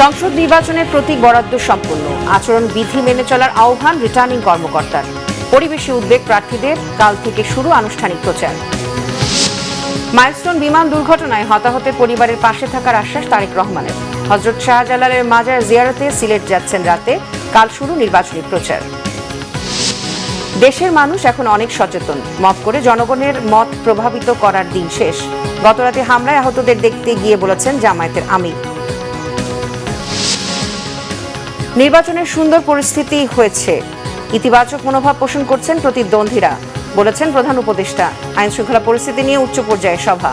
সংসদ নির্বাচনের প্রতীক বরাদ্দ সম্পূর্ণ, আচরণ বিধি মেনে চলার আহ্বান রিটার্নিং কর্মকর্তার। পরিবেশে উদ্বেগ প্রার্থীদের, কাল থেকে শুরু আনুষ্ঠানিক প্রচার। মাইলস্টোন বিমান দুর্ঘটনায় হতাহতের পরিবারের পাশে থাকার আশ্বাস তারেক রহমানের। হযরত শাহজালালের মাজার জিয়ারতে সিলেট যাচ্ছেন রাতে, কাল শুরু নির্বাচনী প্রচার। দেশের মানুষ এখন অনেক সচেতন, মত করে জনগণের মত প্রভাবিত করার দিন শেষ। গতরাতে হামলায় আহতদের দেখতে গিয়ে বলেছেন জামায়াতের আমির। নির্বাচনের সুন্দর পরিস্থিতি হয়েছে, ইতিবাচক মনোভাব পোষণ করছেন প্রতিদ্বন্দ্বীরা, বলেছেন প্রধান উপদেষ্টা। আইন শৃঙ্খলা পরিস্থিতি নিয়ে উচ্চ পর্যায়ে সভা।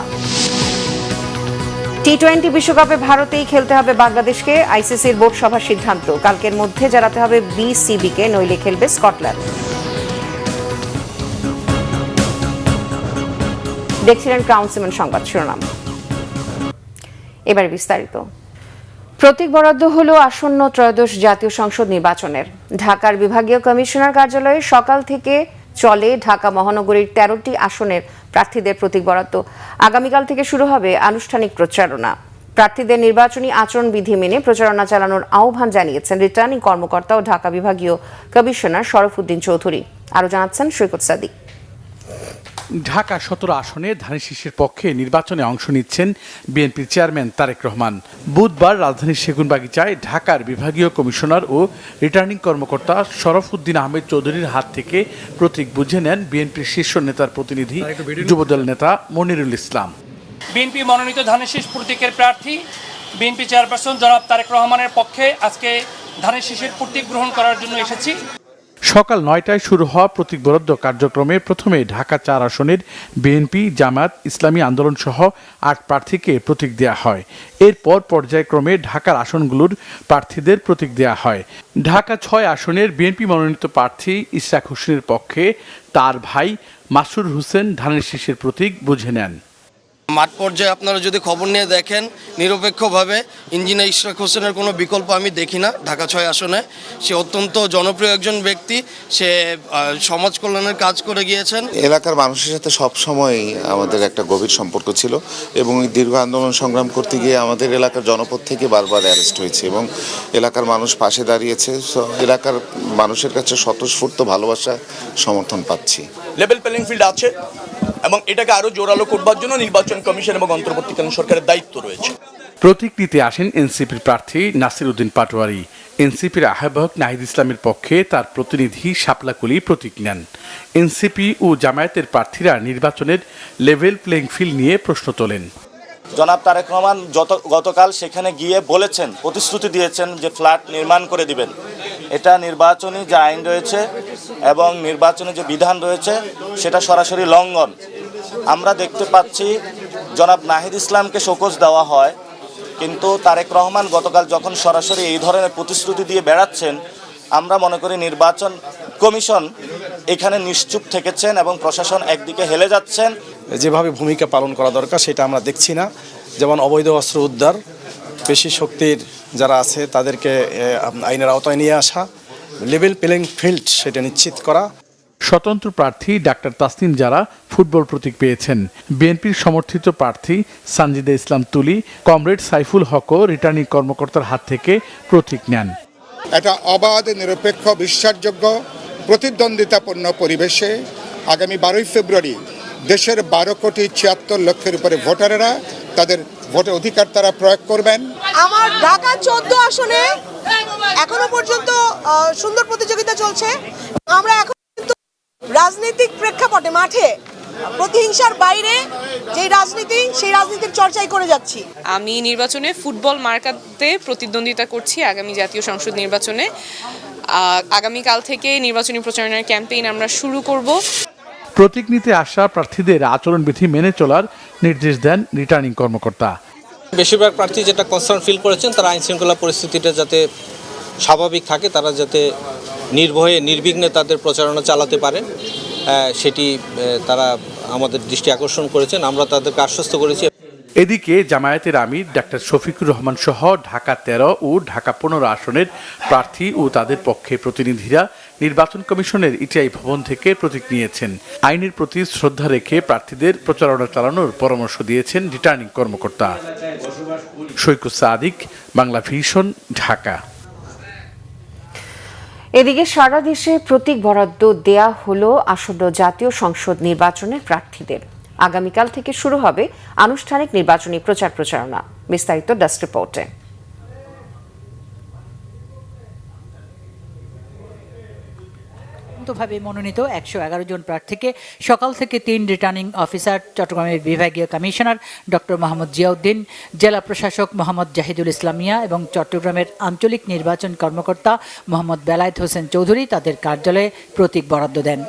টি-20 বিশ্বকাপে ভারতেই খেলতে হবে বাংলাদেশকে, আইসিসির বোর্ড সভার সিদ্ধান্ত। কালকের মধ্যে জানাতে হবে বিসিবিকে, নইলে খেলবে স্কটল্যান্ড। দেখছিলেন ক্রাউন সিমেন্ট সংবাদ শিরোনাম। এবারে বিস্তারিত। প্রতীক বরাদ্দ হলো আসন্ন ত্রয়োদশ জাতীয় সংসদ নির্বাচনের। ঢাকার বিভাগীয় কমিশনার কার্যালয়ে সকাল থেকে চলে ঢাকা মহানগরীর 13টি আসনের প্রার্থীদের প্রতীক বরাদ্দ। আগামীকাল থেকে শুরু হবে আনুষ্ঠানিক প্রচারণা। প্রার্থীদের নির্বাচনী আচরণবিধি মেনে প্রচারণা চালানোর আহ্বান জানিয়েছেন রিটার্নিং কর্মকর্তা ও ঢাকা বিভাগীয় কমিশনার শরফুদ্দিন চৌধুরী। আরও জানাচ্ছেন সৈকত সাদিক। ঢাকা 17 আসনে ধানের শীষের পক্ষে নির্বাচনে অংশ নিচ্ছেন বিএনপির চেয়ারম্যান তারেক রহমান। বুধবার রাজধানীর সেগুনবাগিচায় ঢাকার বিভাগীয় কমিশনার ও রিটার্নিং কর্মকর্তা শরফুদ্দিন আহমেদ চৌধুরীর হাত থেকে প্রতীক বুঝে নেন বিএনপির শীর্ষ নেতার প্রতিনিধি যুবদল নেতা মনিরুল ইসলাম। বিএনপি মনোনীত ধানের শীষ প্রতীকের প্রার্থী বিএনপি চেয়ারপারসন জনাব তারেক রহমানের পক্ষে আজকে ধানের শীষের প্রতীক গ্রহণ করার জন্য এসেছি। সকাল 9টায় শুরু হওয়া প্রতীক বরাদ্দ কার্যক্রমে প্রথমে ঢাকা 4 আসনের বিএনপি, জামায়াত ইসলামী আন্দোলন সহ 8 প্রার্থীকে প্রতীক দেওয়া হয়। এরপর পর্যায়ক্রমে ঢাকার আসনগুলোর প্রার্থীদের প্রতীক দেওয়া হয়। ঢাকা 6 আসনের বিএনপি মনোনীত প্রার্থী ইশরাক হোসেনের পক্ষে তার ভাই মাসুর হোসেন ধানের শীষের প্রতীক বুঝে নেন। মাঠ পর্যায়ে আপনারা যদি খবর নিয়ে দেখেন, নিরপেক্ষভাবে ইঞ্জিনিয়ার ইশরাক হোসেনের কোনো বিকল্প আমি দেখি না। ঢাকা 6 আসনে সে অত্যন্ত জনপ্রিয় একজন ব্যক্তি, সে সমাজ কল্যাণের কাজ করে গিয়েছেন। এলাকার মানুষের সাথে সব সময় আমাদের একটা গভীর সম্পর্ক ছিল এবং দীর্ঘ আন্দোলন সংগ্রাম করতে গিয়ে আমাদের এলাকার জনপদ থেকে বারবার অ্যারেস্ট হয়েছে এবং এলাকার মানুষ পাশে দাঁড়িয়েছে। এলাকার মানুষের কাছে স্বতঃস্ফূর্ত ভালোবাসা, সমর্থন পাচ্ছি। লেভেল প্লেইং ফিল্ড আছে এবং এটাকে আরো জোরালো করবার জন্য নির্বাচন কমিশন এবং অন্তর্বর্তীকালীন সরকারের দায়িত্ব রয়েছে। প্রতীক নিতে আসেন এনসিপির প্রার্থী নাসির উদ্দিন পাটোয়ারি। এনসিপির আহ্বায়ক নাহিদ ইসলামের পক্ষে তার প্রতিনিধি শাপলাকুলি প্রতীক নেন। এনসিপি ও জামায়াতের প্রার্থীরা নির্বাচনের লেভেল প্লেইং ফিল্ড নিয়ে প্রশ্ন তোলেন। জনাব তারেক রহমান গতকাল সেখানে গিয়ে বলেছেন, প্রতিশ্রুতি দিয়েছেন যে ফ্ল্যাট নির্মাণ করে দিবেন। এটা নির্বাচনী যে আইন রয়েছে এবং নির্বাচনী যে বিধান রয়েছে সেটা সরাসরি লঙ্ঘন। আমরা দেখতে পাচ্ছি জনাব নাহিদ ইসলামকে শোকজ দেওয়া হয়, কিন্তু তারেক রহমান গতকাল যখন সরাসরি এই ধরনের প্রতিশ্রুতি দিয়ে বেড়াচ্ছেন, আমরা মনে করি নির্বাচন কমিশন এখানে নিশ্চুপ থেকেছেন এবং প্রশাসন একদিকে হেলে যাচ্ছেন। যেভাবে ভূমিকা পালন করা দরকার সেটা আমরা দেখছি না। যেমন অবৈধ অস্ত্র উদ্ধার, পেশি শক্তির যারা আছে তাদেরকে আইনের আওতায় নিয়ে আসা, লেভেল প্লেইং ফিল্ড সেটা নিশ্চিত করা। স্বতন্ত্র প্রার্থী ডাক্তার তাসনিম যারা ফুটবল প্রতীক পেয়েছেন। বিএনপির সমর্থিত প্রার্থী সানজিদা ইসলাম তুলি, কমরেড সাইফুল হকও রিটার্নিং কর্মকর্তার হাত থেকে প্রতীক নেন। একটা অবাধ, নিরপেক্ষ, বিশ্বাসযোগ্য, প্রতিদ্বন্দ্বিতাপূর্ণ পরিবেশে আগামী 12ই ফেব্রুয়ারি দেশের 12,76,00,000 উপরে ভোটারেরা তাদের ভোটের অধিকার তারা প্রয়োগ করবেন। আমার ঢাকা 14 আসনে এখনো পর্যন্ত সুন্দর প্রতিযোগিতা চলছে। আমরা এখন কিন্তু রাজনৈতিক প্রেক্ষাপটে মাঠে প্রতিহিংসার বাইরে যে রাজনীতি, সেই রাজনীতির চর্চাই করে যাচ্ছি। আমি নির্বাচনে ফুটবল মার্কাতে প্রতিদ্বন্দ্বিতা করছি আগামী জাতীয় সংসদ নির্বাচনে। আগামীকাল থেকে নির্বাচনী প্রচারণার ক্যাম্পেইন আমরা শুরু করব। প্রতীক নিতে আসা প্রার্থীদের আচরণবিধি মেনে চলার নির্দেশ দেন রিটার্নিং কর্মকর্তা। বেশিরভাগ প্রার্থী যেটা কনসার্ন ফিল করেছেন, তারা আইন শৃঙ্খলা পরিস্থিতিটা যাতে স্বাভাবিক থাকে, তারা যাতে নির্ভয়ে নির্বিঘ্নে তাদের প্রচারণা চালাতে পারে, সেটি তারা আমাদের দৃষ্টি আকর্ষণ করেছেন। আমরা তাদেরকে আশ্বস্ত করেছি। এদিকে জামায়াতের আমির ডাক্তার শফিকুর রহমান সহ ঢাকা 13 ও ঢাকা 15 আসনের প্রার্থী ও তাদের পক্ষে প্রতিনিধিরা নির্বাচন কমিশনের ইটিআই ভবন থেকে প্রতীক নিয়েছেন। আইনের প্রতি শ্রদ্ধা রেখে প্রার্থীদের প্রচারণা চালানোর পরামর্শ দিয়েছেন রিটার্নিং কর্মকর্তা। সৈকুল সাদিক, বাংলা ভিশন, ঢাকা। এদিকে সারা দেশে প্রতীক বরাদ্দ দেয়া হলো আসন্ন জাতীয় সংসদ নির্বাচনের প্রার্থীদের। আগামীকাল থেকে শুরু হবে আনুষ্ঠানিক নির্বাচনী প্রচারণা। বিস্তারিত ডেস্ক রিপোর্টে। ভাবে মনোনীত 111 জন প্রার্থীকে সকাল থেকে 3 রিটার্নিং অফিসার, চট্টগ্রামের বিভাগীয় কমিশনার ডক্টর মোহাম্মদ জিয়াউদ্দিন, জেলা প্রশাসক মোহাম্মদ জাহিদুল ইসলামিয়া এবং চট্টগ্রামের আঞ্চলিক নির্বাচন কর্মকর্তা মোহাম্মদ বেলায়েত হোসেন চৌধুরী তাদের কার্যালয়ে প্রতীক বরাদ্দ দেন।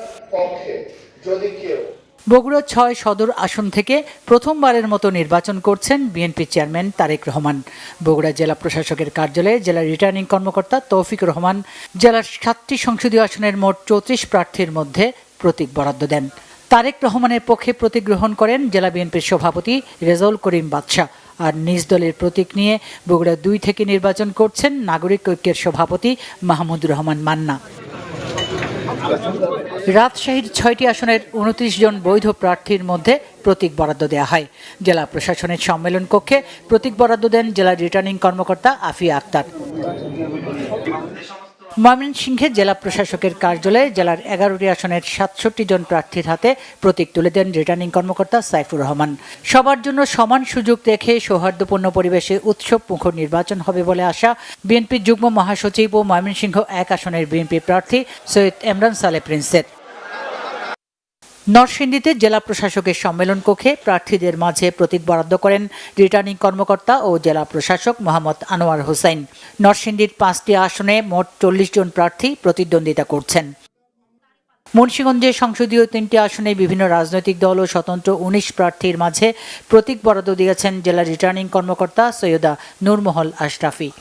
বগুড়া 6 সদর আসন থেকে প্রথমবারের মতো নির্বাচন করছেন বিএনপি চেয়ারম্যান তারেক রহমান। বগুড়া জেলা প্রশাসকের কার্যালয়ে জেলা রিটার্নিং কর্মকর্তা তৌফিক রহমান জেলার 7টি সংসদীয় আসনের মোট 34 প্রার্থীর মধ্যে প্রতীক বরাদ্দ দেন। তারেক রহমানের পক্ষে প্রতীক গ্রহণ করেন জেলা বিএনপির সভাপতি রেজাউল করিম বাদশা। আর নিজ দলের প্রতীক নিয়ে বগুড়া 2 থেকে নির্বাচন করছেন নাগরিক ঐক্যের সভাপতি মাহমুদুর রহমান মান্না। রাজশাহীর 6টি আসনের 29 জন বৈধ প্রার্থীর মধ্যে প্রতীক বরাদ্দ দেওয়া হয়। জেলা প্রশাসনের সম্মেলন কক্ষে প্রতীক বরাদ্দ দেন জেলা রিটার্নিং কর্মকর্তা আফিয়া আক্তার। ময়মনসিংহে জেলা প্রশাসকের কার্যালয়ে জেলার 11টি আসনের 67 জন প্রার্থীর হাতে প্রতীক তুলে দেন রিটার্নিং কর্মকর্তা সাইফুর রহমান। সবার জন্য সমান সুযোগ রেখে সৌহার্দ্যপূর্ণ পরিবেশে উৎসব মুখর নির্বাচন হবে বলে আশা বিএনপির যুগ্ম মহাসচিব ও ময়মনসিংহ 1 আসনের বিএনপি প্রার্থী সৈয়দ এমরান সালে প্রিন্সের। নরসিংদীতে জেলা প্রশাসকের সম্মেলন কক্ষে প্রার্থীদের মাঝে প্রতীক বরাদ্দ করেন রিটার্নিং কর্মকর্তা ও জেলা প্রশাসক মোহাম্মদ আনোয়ার হোসেন। নরসিংদীর 5টি আসনে মোট 40 জন প্রার্থী প্রতিদ্বন্দ্বিতা করছেন। মুন্সিগঞ্জে সংসদীয় 3টি আসনে বিভিন্ন রাজনৈতিক দল ও স্বতন্ত্র 19 প্রার্থীর মাঝে প্রতীক বরাদ্দ দিয়েছেন জেলা রিটার্নিং কর্মকর্তা সৈয়দা নূরমহল আশরাফি।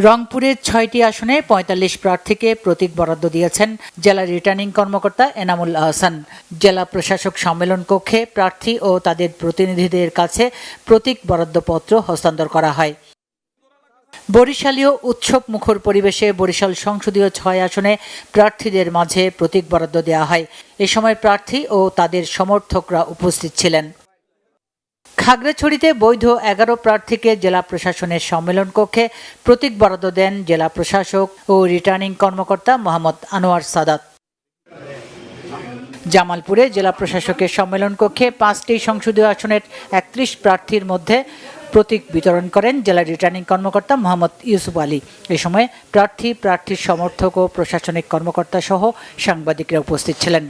রংপুরের 6টি আসনে 45 প্রার্থীকে প্রতীক বরাদ্দ দিয়েছেন জেলা রিটার্নিং কর্মকর্তা এনামুল আহসান। জেলা প্রশাসক সম্মেলন কক্ষে প্রার্থী ও তাদের প্রতিনিধিদের কাছে প্রতীক বরাদ্দপত্র হস্তান্তর করা হয়। বরিশালীয় উৎসব মুখর পরিবেশে বরিশাল সংসদীয় 6 আসনে প্রার্থীদের মাঝে প্রতীক বরাদ্দ দেওয়া হয়। এ সময় প্রার্থী ও তাদের সমর্থকরা উপস্থিত ছিলেন। খাগড়াছড়িতে বৈধ 11 প্রার্থীকে জেলা প্রশাসনের সম্মেলন কক্ষে প্রতীক বরাদ্দ দেন জেলা প্রশাসক ও রিটার্নিং কর্মকর্তা মোহাম্মদ আনোয়ার সাদাত। জামালপুরে জেলা প্রশাসকের সম্মেলন কক্ষে 5টি সংসদীয় আসনের 31 প্রার্থীর মধ্যে প্রতীক বিতরণ করেন জেলা রিটার্নিং কর্মকর্তা মোহাম্মদ ইউসুফ আলী। এ সময় প্রার্থীর সমর্থক ও প্রশাসনিক কর্মকর্তা সহ সাংবাদিকরা উপস্থিত ছিলেন।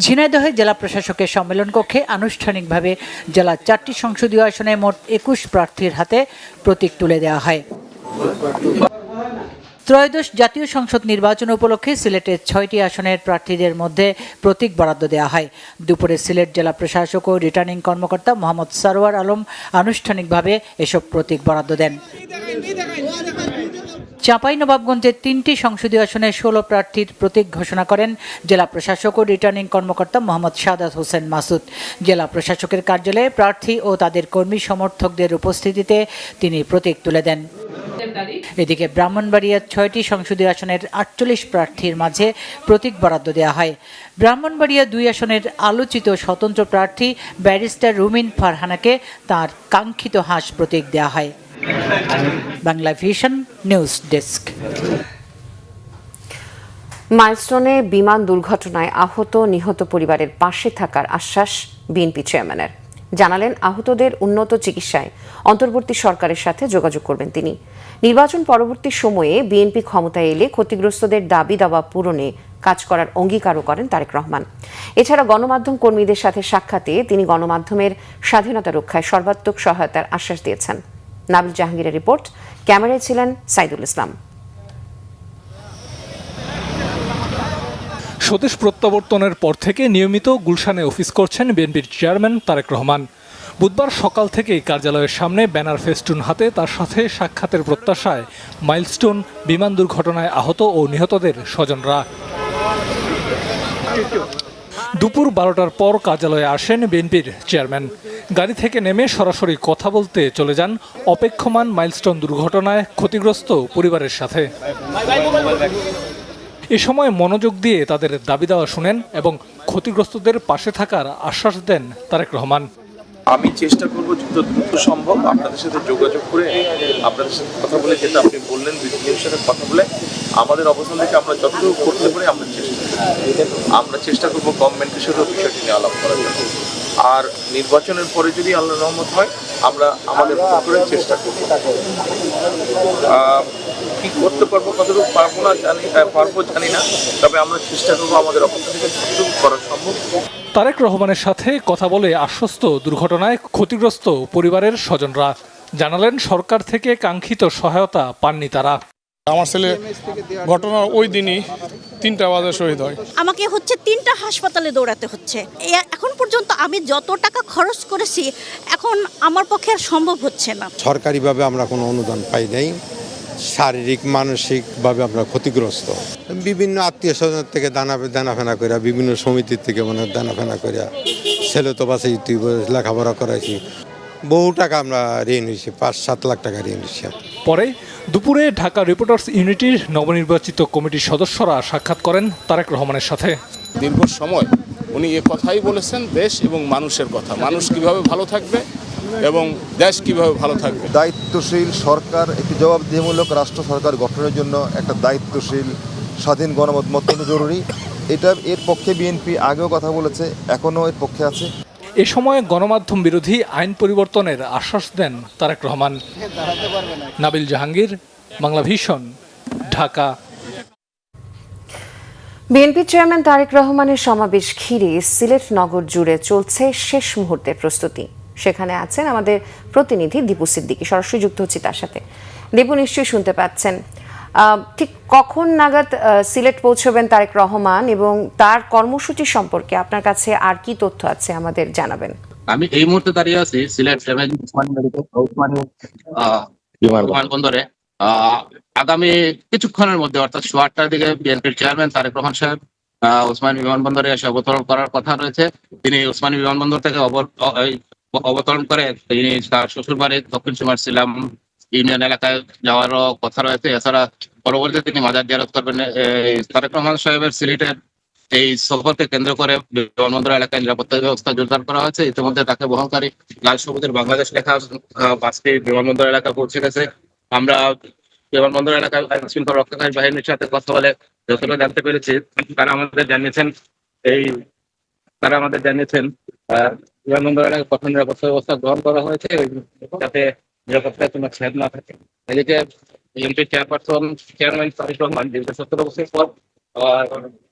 ঝিনাইদহে জেলা প্রশাসকের সম্মেলন কক্ষে আনুষ্ঠানিকভাবে জেলার 4টি সংসদীয় আসনে মোট 21 প্রার্থীর হাতে প্রতীক তুলে দেওয়া হয়। ত্রয়োদশ জাতীয় সংসদ নির্বাচন উপলক্ষে সিলেটের 6টি আসনের প্রার্থীদের মধ্যে প্রতীক বরাদ্দ দেওয়া হয়। দুপুরে সিলেট জেলা প্রশাসক ও রিটার্নিং কর্মকর্তা মোহাম্মদ সারোয়ার আলম আনুষ্ঠানিকভাবে এসব প্রতীক বরাদ্দ দেন। চাঁপাইনবাবগঞ্জের 3টি সংসদীয় আসনে 16 প্রার্থীর প্রতীক ঘোষণা করেন জেলা প্রশাসক ও রিটার্নিং কর্মকর্তা মোহাম্মদ সাদাত হোসেন মাসুদ। জেলা প্রশাসকের কার্যালয়ে প্রার্থী ও তাদের কর্মী সমর্থকদের উপস্থিতিতে তিনি প্রতীক তুলে দেন। এদিকে ব্রাহ্মণবাড়িয়ার 6টি সংসদীয় আসনের 48 প্রার্থীর মাঝে প্রতীক বরাদ্দ দেওয়া হয়। ব্রাহ্মণবাড়িয়া 2 আসনের আলোচিত স্বতন্ত্র প্রার্থী ব্যারিস্টার রুমিন ফারহানাকে তার কাঙ্ক্ষিত হাঁস প্রতীক দেওয়া হয়। Bangla Vision news desk. মাইলস্টোনে বিমান দুর্ঘটনায় আহত নিহত পরিবারের পাশে থাকার আশ্বাস বিএনপি চেয়ারম্যানের। জানালেন আহতদের উন্নত চিকিৎসায় অন্তর্বর্তী সরকারের সাথে যোগাযোগ করবেন তিনি। নির্বাচন পরবর্তী সময়ে বিএনপি ক্ষমতায় এলে ক্ষতিগ্রস্তদের দাবি দাওয়া পূরণে কাজ করার অঙ্গীকারও করেন তারেক রহমান। এছাড়া গণমাধ্যম কর্মীদের সাথে সাক্ষাতে তিনি গণমাধ্যমের স্বাধীনতা রক্ষায় সর্বাত্মক সহায়তার আশ্বাস দিয়েছেন। নাবিল জাহাঙ্গীরের রিপোর্ট, ক্যামেরায় ছিলেন সাইদুল ইসলাম। স্বদেশ প্রত্যাবর্তনের পর থেকে নিয়মিত গুলশানে অফিস করছেন বিএনপির চেয়ারম্যান তারেক রহমান। বুধবার সকাল থেকেই কার্যালয়ের সামনে ব্যানার ফেস্টুন হাতে তার সাথে সাক্ষাতের প্রত্যাশায় মাইলস্টোন বিমান দুর্ঘটনায় আহত ও নিহতদের স্বজনরা। দুপুর 12টার পর কার্যালয়ে আসেন বিএনপির চেয়ারম্যান। গাড়ি থেকে নেমে সরাসরি কথা বলতে চলে যান অপেক্ষমান মাইলস্টোন দুর্ঘটনায় ক্ষতিগ্রস্ত পরিবারের সাথে। এ সময় মনোযোগ দিয়ে তাদের দাবি দেওয়া শুনেন এবং ক্ষতিগ্রস্তদের পাশে থাকার আশ্বাস দেন তারেক রহমান। আমি চেষ্টা করবো যত দ্রুত সম্ভব আপনাদের সাথে যোগাযোগ করে আপনাদের সাথে কথা বলে, যেটা আপনি বললেন বিদ্যুতের সাথে কথা বলে আমাদের অবস্থান থেকে আমরা যতটুকু করতে পারি আমরা চেষ্টা করবো গভর্নমেন্টের সাথে বিষয়টি নিয়ে আলাপ করার জন্য। আর নির্বাচনের পরে যদি আল্লাহ রহমত হয় আমরা আমাদের করে চেষ্টা করবো। কি করতে পারবো কতটুকু পারবো জানি না, তবে আমরা চেষ্টা করবো আমাদের অবস্থান থেকে যতটুকু করা সম্ভব। তারেক রহমানের সাথে কথা বলে আশ্বস্ত দুর্ঘটনায় ক্ষতিগ্রস্ত পরিবারের স্বজনরা। জানালেন সরকার থেকে কাঙ্ক্ষিত সহায়তা পাননি তারা। আমার ছেলে ঘটনার ওই দিনই 3টা বাজে শহীদ হয়। আমাকে 3টা হাসপাতালে দৌড়াতে হচ্ছে। এখন পর্যন্ত আমি যত টাকা খরচ করেছি এখন আমার পক্ষে আর সম্ভব হচ্ছে না। সরকারিভাবে আমরা কোনো অনুদান পাই নাই, শারীরিক মানসিকভাবে আমরা ক্ষতিগ্রস্ত। বিভিন্ন আত্মীয় স্বজন থেকে দানাফেনা করে, বিভিন্ন সমিতির থেকে দানাফেনা করে, ছেলে তো বাসে লেখাপড়া করাইছি, বহু টাকা আমরা ঋণ হয়েছি, 5-7 লাখ টাকা ঋণ হয়েছি। পরে দুপুরে ঢাকা রিপোর্টার্স ইউনিটির নবনির্বাচিত কমিটির সদস্যরা সাক্ষাৎ করেন তারেক রহমানের সাথে। দীর্ঘ সময় উনি এ কথাই বলেছেন, দেশ এবং মানুষের কথা, মানুষ কিভাবে ভালো থাকবে এবং দেশ কিভাবে ভালো থাকবে। দায়িত্বশীল সরকার, একটি জবাবদিহিমূলক রাষ্ট্র সরকার গঠনের জন্য একটা দায়িত্বশীল স্বাধীন গণমত অত্যন্ত জরুরি। এর পক্ষে বিএনপি আগেও কথা বলেছে, এখনও এর পক্ষে আছে। এ সময় গণমাধ্যম বিরোধী আইন পরিবর্তনের আশ্বাস দেন Tarique Rahman. Nabil Jahangir, Bangla Vision, Dhaka. BNP chairman Tarique রহমানের সমাবেশ ঘিরে সিলেট নগর জুড়ে চলছে শেষ মুহূর্তের প্রস্তুতি। সেখানে আছেন আমাদের প্রতিনিধি দীপু সিদ্দিকী, সরাসরি যুক্ত হচ্ছি তার সাথে। দীপু, নিশ্চয়ই শুনতে পাচ্ছেন, ঠিক কখন নাগাদ সিলেট পৌঁছবেন তারেক রহমান এবং তার কর্মসূচি সম্পর্কে আপনার কাছে আর কি তথ্য আছে আমাদের জানাবেন। আমি এই মুহূর্তে দাঁড়িয়ে আছি সিলেট বিমানবন্দরে। আগামী কিছুক্ষণের মধ্যে অর্থাৎ 8টার দিকে বিএনপির চেয়ারম্যান তারেক রহমান সাহেব ওসমানী বিমানবন্দরে এসে অবতরণ করার কথা রয়েছে। তিনি ওসমানী বিমানবন্দর থেকে অবতরণ করে তিনি তার শ্বশুরবাড়ির দক্ষিণ সীমার সিলাম ইউনিয়ন এলাকায় যাওয়ারও কথা রয়েছে। এছাড়া পরবর্তীতে তিনি মাজার জিয়ারত করবেন। তারেক রহমান সাহেবের সিলেটের এই সফরকে কেন্দ্র করে বিমানবন্দর এলাকায় নিরাপত্তা ব্যবস্থা জোরদার করা হয়েছে। ইতিমধ্যে তাকে বহনকারী লাল সবুজের বাংলাদেশ লেখা বাসটি বিমানবন্দর এলাকায় পৌঁছে গেছে। আমরা বিমানবন্দর এলাকায় আইন শৃঙ্খলা রক্ষাকারী বাহিনীর সাথে কথা বলে যতটা জানতে পেরেছি, তারা আমাদের জানিয়েছেন বিমানবন্দর এলাকায় কঠোর নিরাপত্তা ব্যবস্থা গ্রহণ করা হয়েছে যাতে নিরাপত্তায় কোনো ছেদ না থাকে। এদিকে বিএনপি চেয়ারম্যান তারেক রহমান দীর্ঘ 17 বছর পর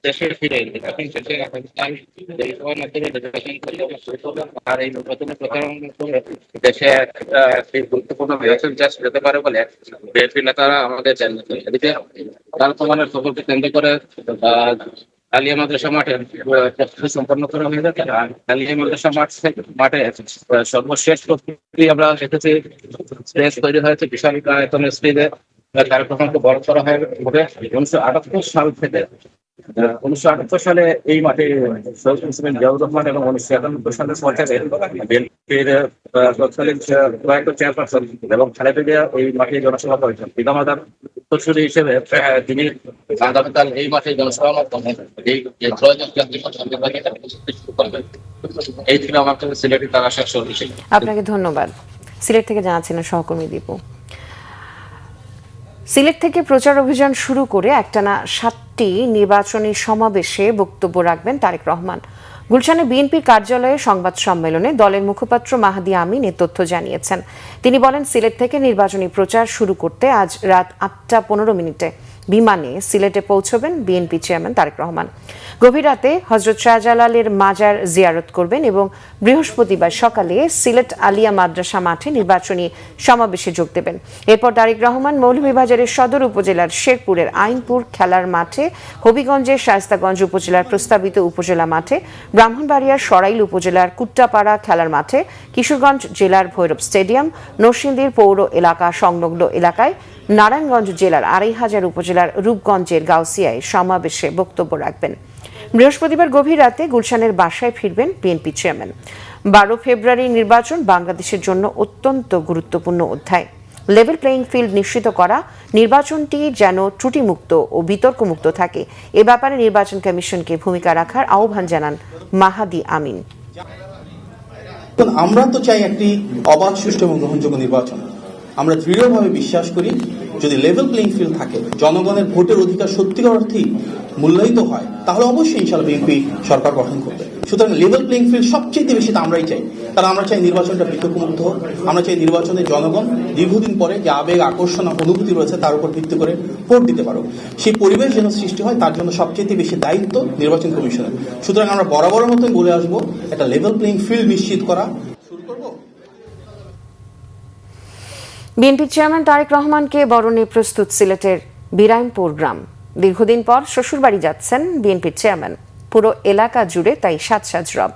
দেশে ফিরে আর এই নির্বাচনে প্রচারণা করে দেশে একটি গুরুত্বপূর্ণ মেসেজ যেতে পারে বলে বিএনপি নেতারা আমাদের জানিয়েছেন। এদিকে তারেক রহমানের সফরকে কেন্দ্র করে আলিয়া মাদ্রাসা মাঠে প্রস্তুতি সম্পন্ন করা হয়ে যাচ্ছে। আলিয়া মাদ্রাসা মাঠে সর্বশেষ প্রস্তুতি আমরা দেখেছি, স্টেজ তৈরি হয়েছে, বিশাল আয়তনের স্টেজে তারেক রহমানকে বরণ করা হবে। 1978 সালে এই মাঠে শহীদ প্রেসিডেন্ট জিয়াউর রহমান এবং 1991 সালের পর্যায়ে বিএনপির প্রয়াত চেয়ারপারসন এবং খালেদা জিয়া এই মাঠে জনসভা করেছেন। পিতামাতার উত্তরসূরি হিসেবে তিনি আগামীকাল এই মাঠে জনসভার মাধ্যমে এই এই ছিল আমার কাছে সিলেটে তার আসার সর্বশেষ। আপনাকে ধন্যবাদ। সিলেট থেকে জানাচ্ছেন সহকর্মী দীপু। সিলেট থেকে প্রচার অভিযান শুরু করে একটানা 7টি নির্বাচনী সমাবেশে বক্তব্য রাখবেন তারেক রহমান। গুলশানে বিএনপির কার্যালয়ে সংবাদ সম্মেলনে দলের মুখপাত্র মাহাদি আমিন এ তথ্য জানিয়েছেন। তিনি বলেন, সিলেট থেকে নির্বাচনী প্রচার শুরু করতে আজ রাত 8:15 বিমানে সিলেটে পৌঁছবেন বিএনপি চেয়ারম্যান তারেক রহমান। গভীর রাতে হযরত শাহজালালের মাজার জিয়ারত করবেন এবং বৃহস্পতিবার সকালে সিলেট আলিয়া মাদ্রাসা মাঠে নির্বাচনী সমাবেশে যোগ দেবেন। এরপর তারেক রহমান মৌলভীবাজারের সদর উপজেলার শেরপুরের আইনপুর খেলার মাঠে, হবিগঞ্জের শায়েস্তাগঞ্জ উপজেলার প্রস্তাবিত উপজেলা মাঠে, ব্রাহ্মণবাড়িয়ার সরাইল উপজেলার কুট্টাপাড়া খেলার মাঠে, কিশোরগঞ্জ জেলার ভৈরব স্টেডিয়াম, নরসিংদীর পৌর এলাকা সংলগ্ন এলাকায়, নারায়ণগঞ্জ জেলার 2500 উপজেলার রূপগঞ্জের গাউসিয়ায় সমাবেশে বক্তব্য রাখবেন। বৃহস্পতিবার গভীর রাতে গুলশানের বাসায় ফিরবেন বিএনপি চেয়ারম্যান। 12 ফেব্রুয়ারি নির্বাচন বাংলাদেশের জন্য অত্যন্ত গুরুত্বপূর্ণ অধ্যায়। লেভেল প্লেইং ফিল্ড নিশ্চিত করা, নির্বাচনটি যেন ত্রুটিমুক্ত ও বিতর্কমুক্ত থাকে এ ব্যাপারে নির্বাচন কমিশনকে ভূমিকা রাখার আহ্বান জানান মাহাদি আমিন। আমরা তো চাই একটি অবাধ, সুষ্ঠু এবং গ্রহণযোগ্য নির্বাচন। আমরা দৃঢ়ভাবে বিশ্বাস করি যদি লেভেল প্লেইং ফিল্ড থাকে, জনগণের ভোটের অধিকার সত্যিকার অর্থেই মূল্যায়িত হয়, তাহলে অবশ্যই ইনশাআল্লাহ বিএনপি সরকার গঠন করবে। সুতরাং লেভেল প্লেইং ফিল্ড সবচেয়ে বেশি তো আমরাই চাই, কারণ আমরা চাই নির্বাচনটা বিতর্কমুক্ত হোক। আমরা চাই নির্বাচনে জনগণ দীর্ঘদিন পরে যে আবেগ, আকর্ষণ, অনুভূতি রয়েছে তার উপর ভিত্তি করে ভোট দিতে পারো, সেই পরিবেশ যেন সৃষ্টি হয়, তার জন্য সবচেয়ে বেশি দায়িত্ব নির্বাচন কমিশনের। সুতরাং আমরা বরাবরের মতোই বলে আসবো, একটা লেভেল প্লেইং ফিল্ড নিশ্চিত করা। বিএনপির চেয়ারম্যান তারেক রহমানকে বরণে প্রস্তুত সিলেটের বিরাইমপুর গ্রাম। দীর্ঘদিন পর শ্বশুরবাড়ি যাচ্ছেন বিএনপির চেয়ারম্যান। পুরো এলাকা জুড়ে তাই সাজ রব।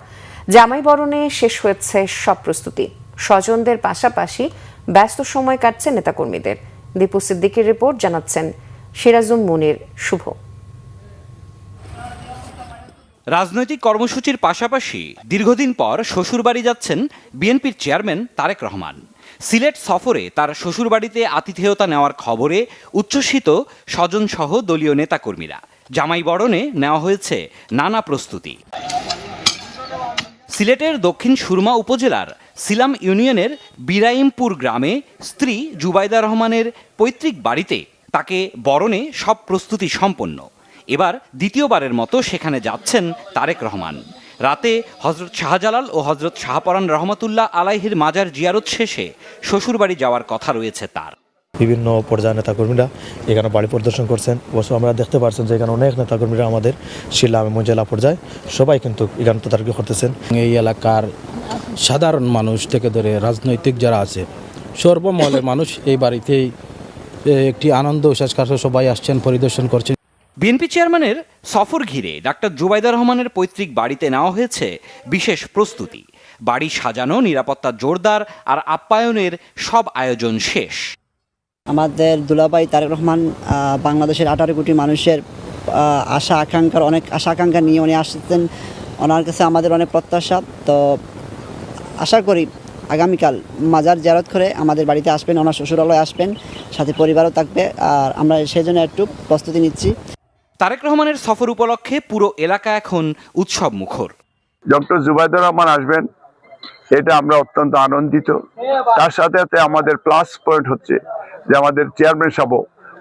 জামাই বরণে শেষ হয়েছে সব প্রস্তুতি। স্বজনদের পাশাপাশি ব্যস্ত সময় কাটছে নেতাকর্মীদের। দীপু সিদ্দিকের রিপোর্ট, জানাচ্ছেন সিরাজুম মুনির শুভ। রাজনৈতিক কর্মসূচির পাশাপাশি দীর্ঘদিন পর শ্বশুরবাড়ি যাচ্ছেন বিএনপির চেয়ারম্যান তারেক রহমান। সিলেট সফরে তার শ্বশুরবাড়িতে আতিথেয়তা নেওয়ার খবরে উচ্ছ্বসিত স্বজনসহ দলীয় নেতাকর্মীরা। জামাই বরণে নেওয়া হয়েছে নানা প্রস্তুতি। সিলেটের দক্ষিণ সুরমা উপজেলার সিলাম ইউনিয়নের বিরাইমপুর গ্রামে স্ত্রী জুবাইদা রহমানের পৈতৃক বাড়িতে তাকে বরণে সব প্রস্তুতি সম্পন্ন। এবার দ্বিতীয়বারের মতো সেখানে যাচ্ছেন তারেক রহমান। রাতে হজরত শাহজালাল ও হজরত শাহপরান রহমতুল্লাহ আলাইহির মাজার জিয়ারত শেষে শ্বশুরবাড়ি যাওয়ার কথা রয়েছে তার। বিভিন্ন পর্যায়ের নেতাকর্মীরা এখানে বাড়ি পরিদর্শন করছেন। অবশ্য আমরা দেখতে পাচ্ছেন যে এখানে অনেক নেতাকর্মীরা আমাদের শিলা এবং জেলা পর্যায়ে সবাই কিন্তু এখানে তদারকি করতেছেন। এই এলাকার সাধারণ মানুষ থেকে ধরে রাজনৈতিক যারা আছে, সর্বমহলের মানুষ এই বাড়িতেই একটি আনন্দ উচ্ছ্বাস কাছে সবাই আসছেন, পরিদর্শন করছেন। বিএনপি চেয়ারম্যানের সফর ঘিরে ডাক্তার জুবাইদা রহমানের পৈতৃক বাড়িতে নেওয়া হয়েছে বিশেষ প্রস্তুতি। বাড়ি সাজানো, নিরাপত্তা জোরদার আর আপ্যায়নের সব আয়োজন শেষ। আমাদের দুলাভাই তারেক রহমান বাংলাদেশের 18 কোটি মানুষের আশা আকাঙ্ক্ষার অনেক আশা আকাঙ্ক্ষা নিয়ে উনি আসছেন। ওনার কাছে আমাদের অনেক প্রত্যাশা। তো আশা করি আগামীকাল মাজার জিয়ারত করে আমাদের বাড়িতে আসবেন, ওনার শ্বশুরালয়ে আসবেন, সাথে পরিবারও থাকবে। আর আমরা সেই জন্য একটু প্রস্তুতি নিচ্ছি। তারেক রহমানের সফর উপলক্ষে পুরো এলাকা এখন উৎসব মুখর। ডক্টর জুবাইদা রহমান আসবেন, এটা আমরা অত্যন্ত আনন্দিত। তার সাথে সাথে আমাদের প্লাস পয়েন্ট হচ্ছে যে আমাদের চেয়ারম্যান সাহেব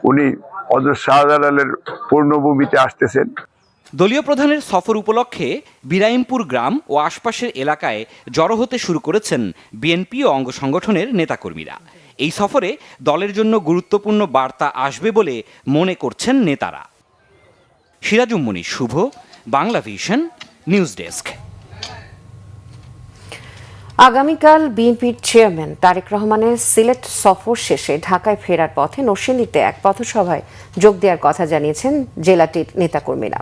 উনি হযরত শাহজালালের পূর্ণভূমিতে আসতেছেন। দলীয় প্রধানের সফর উপলক্ষে বিরাইমপুর গ্রাম ও আশপাশের এলাকায় জড়ো হতে শুরু করেছেন বিএনপি ও অঙ্গ সংগঠনের নেতাকর্মীরা। এই সফরে দলের জন্য গুরুত্বপূর্ণ বার্তা আসবে বলে মনে করছেন নেতারা। সিরাজুম মুনির শুভ, বাংলা ভিশন, নিউজ ডেস্ক। আগামীকাল বিএনপির চেয়ারম্যান তারেক রহমানের সিলেট সফর শেষে ঢাকায় ফেরার পথে নরসিংদীতে এক পথসভায় যোগ দেওয়ার কথা জানিয়েছেন জেলাটির নেতাকর্মীরা।